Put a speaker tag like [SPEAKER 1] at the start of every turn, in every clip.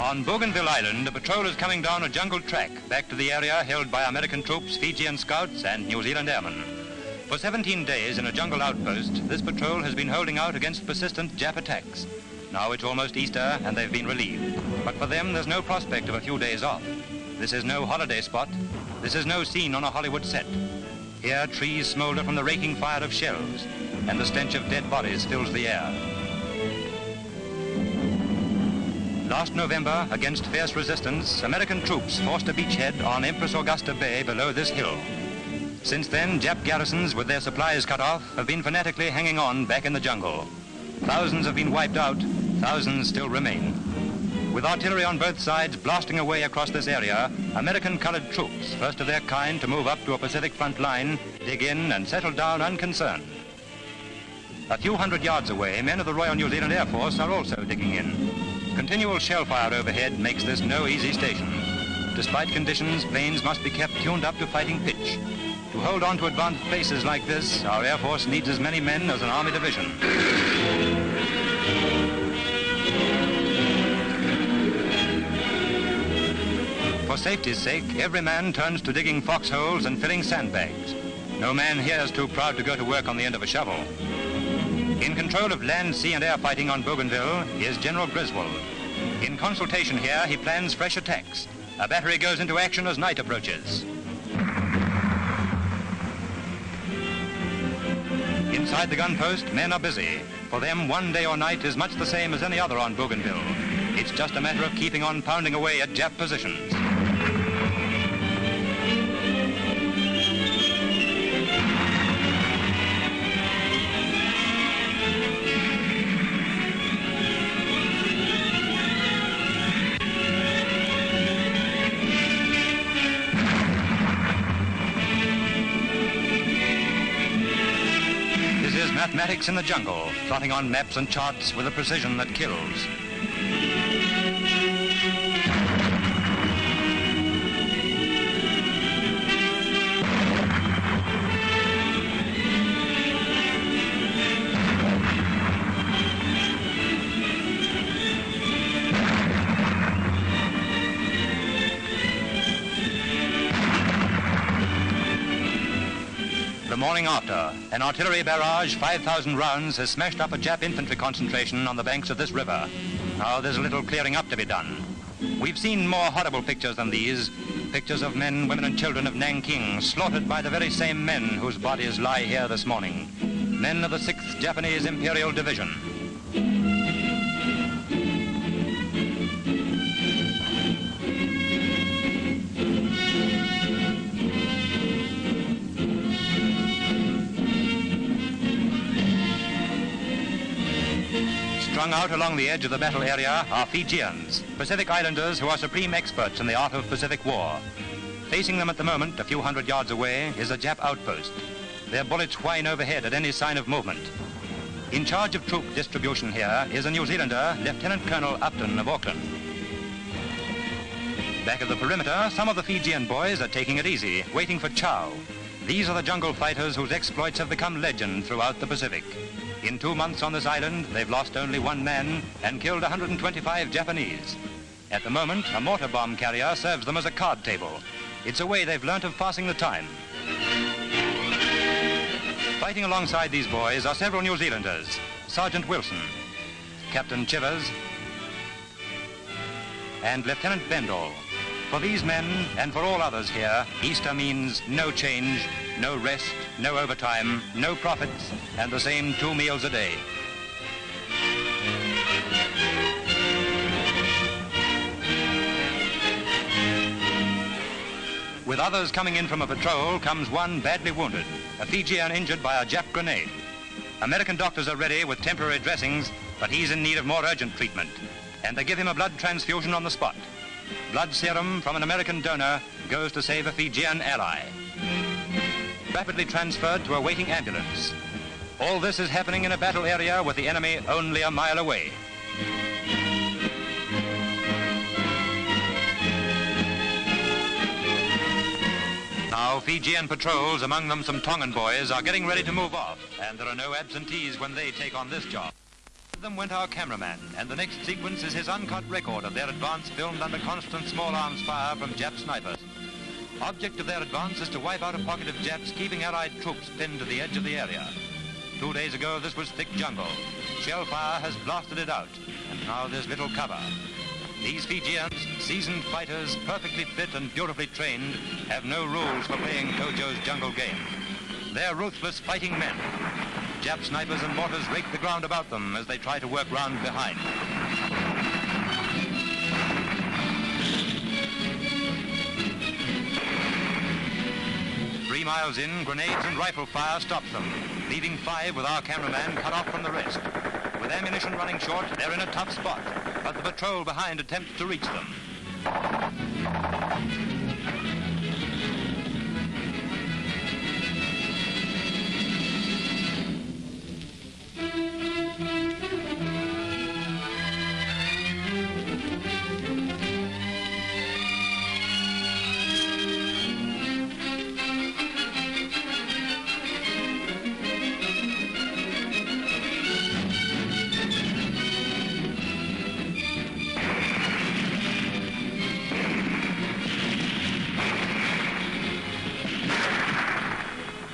[SPEAKER 1] On Bougainville Island, a patrol is coming down a jungle track back to the area held by American troops, Fijian scouts, and New Zealand airmen. For 17 days in a jungle outpost, this patrol has been holding out against persistent Jap attacks. Now it's almost Easter, and they've been relieved. But for them, there's no prospect of a few days off. This is no holiday spot. This is no scene on a Hollywood set. Here, trees smolder from the raking fire of shells, and the stench of dead bodies fills the air. Last November, against fierce resistance, American troops forced a beachhead on Empress Augusta Bay below this hill. Since then, Jap garrisons, with their supplies cut off, have been fanatically hanging on back in the jungle. Thousands have been wiped out, thousands still remain. With artillery on both sides blasting away across this area, American colored troops, first of their kind to move up to a Pacific front line, dig in and settle down unconcerned. A few hundred yards away, men of the Royal New Zealand Air Force are also digging in. Continual shell fire overhead makes this no easy station. Despite conditions, planes must be kept tuned up to fighting pitch. To hold on to advanced places like this, our Air Force needs as many men as an Army division. For safety's sake, every man turns to digging foxholes and filling sandbags. No man here is too proud to go to work on the end of a shovel. In control of land, sea, and air fighting on Bougainville is General Cresswell. In consultation here, he plans fresh attacks. A battery goes into action as night approaches. Inside the gun post, men are busy. For them, one day or night is much the same as any other on Bougainville. It's just a matter of keeping on pounding away at Jap positions. Mathematics in the jungle, plotting on maps and charts with a precision that kills. The morning after, an artillery barrage, 5,000 rounds, has smashed up a Jap infantry concentration on the banks of this river. Now there's a little clearing up to be done. We've seen more horrible pictures than these. Pictures of men, women and children of Nanking slaughtered by the very same men whose bodies lie here this morning. Men of the 6th Japanese Imperial Division. Strung out along the edge of the battle area are Fijians, Pacific Islanders who are supreme experts in the art of Pacific war. Facing them at the moment, a few hundred yards away, is a Jap outpost. Their bullets whine overhead at any sign of movement. In charge of troop distribution here is a New Zealander, Lieutenant Colonel Upton of Auckland. Back of the perimeter, some of the Fijian boys are taking it easy, waiting for chow. These are the jungle fighters whose exploits have become legend throughout the Pacific. In 2 months on this island, they've lost only 1 man and killed 125 Japanese. At the moment, a mortar bomb carrier serves them as a card table. It's a way they've learnt of passing the time. Fighting alongside these boys are several New Zealanders, Sergeant Wilson, Captain Chivers, and Lieutenant Bendall. For these men, and for all others here, Easter means no change, no rest, no overtime, no profits, and the same 2 meals a day. With others coming in from a patrol comes one badly wounded, a Fijian injured by a Jap grenade. American doctors are ready with temporary dressings, but he's in need of more urgent treatment, and they give him a blood transfusion on the spot. Blood serum from an American donor goes to save a Fijian ally. Rapidly transferred to a waiting ambulance. All this is happening in a battle area with the enemy only a mile away. Now Fijian patrols, among them some Tongan boys, are getting ready to move off, and there are no absentees when they take on this job. them went our cameraman, and the next sequence is his uncut record of their advance filmed under constant small arms fire from Jap snipers. Object of their advance is to wipe out a pocket of Japs keeping Allied troops pinned to the edge of the area. 2 days ago, this was thick jungle. Shell fire has blasted it out, and now there's little cover. These Fijians, seasoned fighters, perfectly fit and beautifully trained, have no rules for playing Tojo's jungle game. They're ruthless fighting men. Jap snipers and mortars rake the ground about them as they try to work round behind. 3 miles in, grenades and rifle fire stops them, leaving 5 with our cameraman cut off from the rest. With ammunition running short, they're in a tough spot, but the patrol behind attempts to reach them.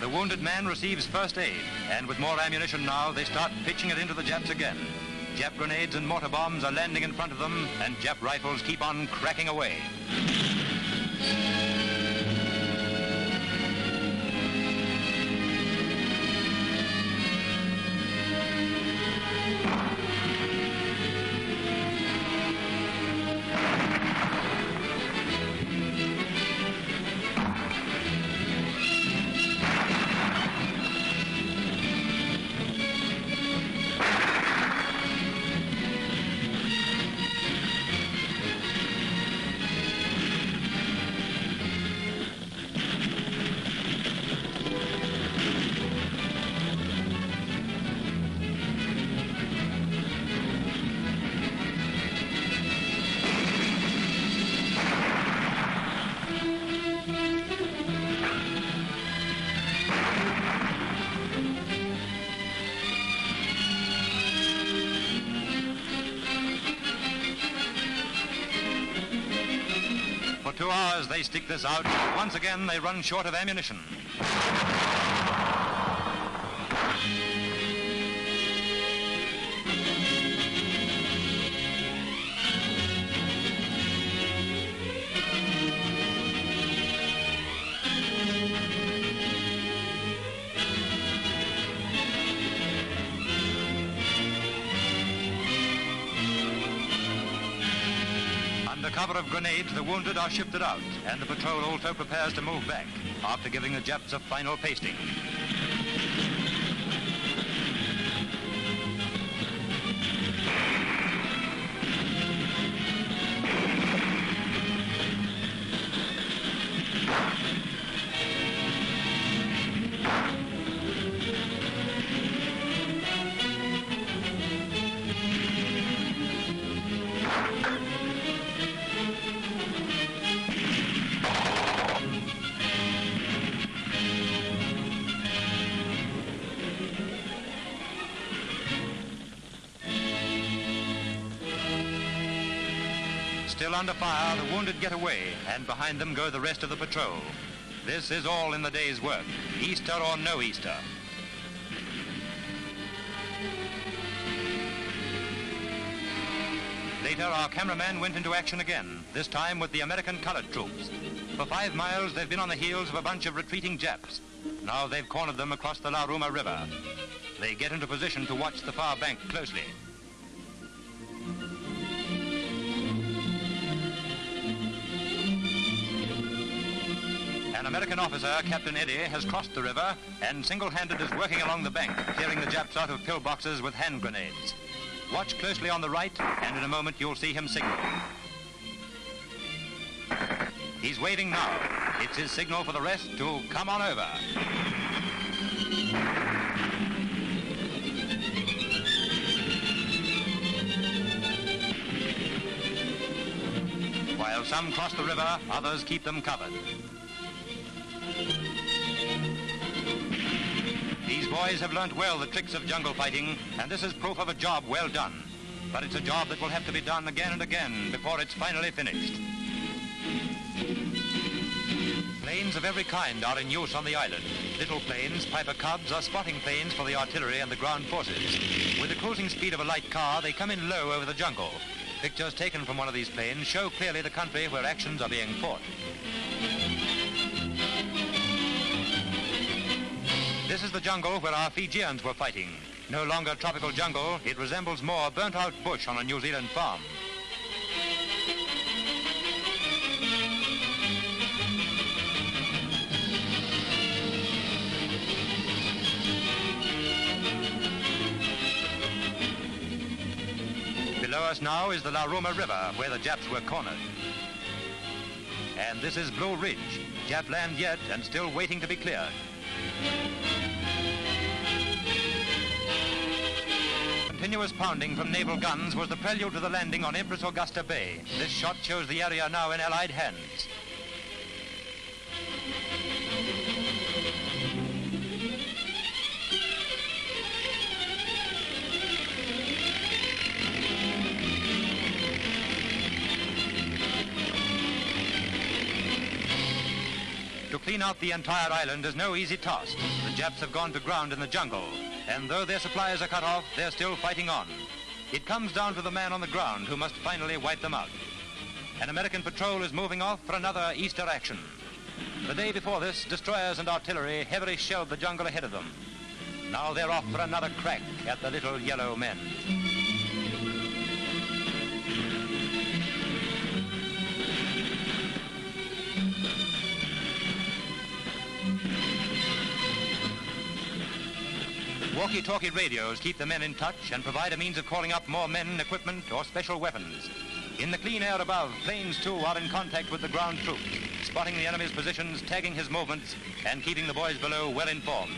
[SPEAKER 1] The wounded man receives first aid, and with more ammunition now, they start pitching it into the Japs again. Jap grenades and mortar bombs are landing in front of them, and Jap rifles keep on cracking away. For 2 hours they stick this out. Once again they run short of ammunition. Under cover of grenades, the wounded are shifted out, and the patrol also prepares to move back, after giving the Japs a final pasting. Still under fire, the wounded get away, and behind them go the rest of the patrol. This is all in the day's work, Easter or no Easter. Later, our cameraman went into action again, this time with the American colored troops. For 5 miles, they've been on the heels of a bunch of retreating Japs. Now they've cornered them across the La Ruma River. They get into position to watch the far bank closely. An American officer, Captain Eddy, has crossed the river and single-handed is working along the bank, clearing the Japs out of pillboxes with hand grenades. Watch closely on the right, and in a moment you'll see him signal. He's waving now. It's his signal for the rest to come on over. While some cross the river, others keep them covered. These boys have learnt well the tricks of jungle fighting, and this is proof of a job well done. But it's a job that will have to be done again and again before it's finally finished. Planes of every kind are in use on the island. Little planes, Piper Cubs, are spotting planes for the artillery and the ground forces. With the cruising speed of a light car, they come in low over the jungle. Pictures taken from one of these planes show clearly the country where actions are being fought. This is the jungle where our Fijians were fighting. No longer tropical jungle, it resembles more burnt-out bush on a New Zealand farm. Below us now is the Laruma River, where the Japs were cornered. And this is Blue Ridge, Jap land yet and still waiting to be cleared. Continuous pounding from naval guns was the prelude to the landing on Empress Augusta Bay. This shot shows the area now in Allied hands. To clean out the entire island is no easy task. The Japs have gone to ground in the jungle, and though their supplies are cut off, they're still fighting on. It comes down to the man on the ground who must finally wipe them out. An American patrol is moving off for another Easter action. The day before this, destroyers and artillery heavily shelled the jungle ahead of them. Now they're off for another crack at the little yellow men. Walkie-talkie radios keep the men in touch and provide a means of calling up more men, equipment, or special weapons. In the clean air above, planes too are in contact with the ground troops, spotting the enemy's positions, tagging his movements, and keeping the boys below well informed.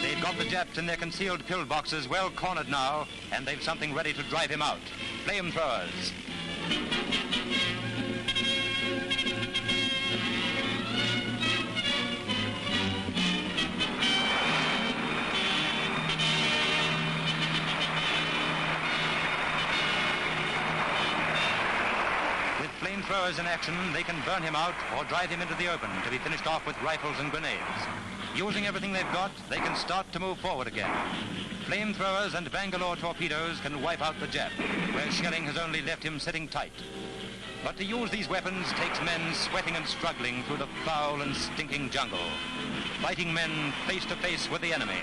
[SPEAKER 1] They've got the Japs in their concealed pillboxes well cornered now, and they've something ready to drive him out. Flamethrowers. With flamethrowers in action, they can burn him out or drive him into the open to be finished off with rifles and grenades. Using everything they've got, they can start to move forward again. Flamethrowers and Bangalore torpedoes can wipe out the Jap, where shelling has only left him sitting tight. But to use these weapons takes men sweating and struggling through the foul and stinking jungle, fighting men face to face with the enemy.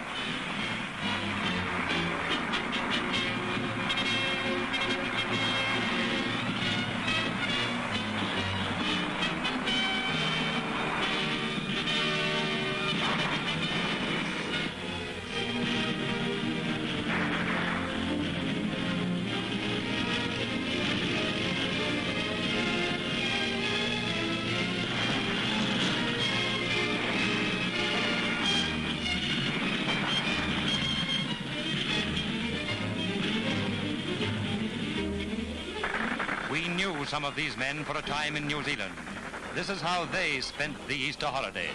[SPEAKER 1] We knew some of these men for a time in New Zealand. This is how they spent the Easter holidays.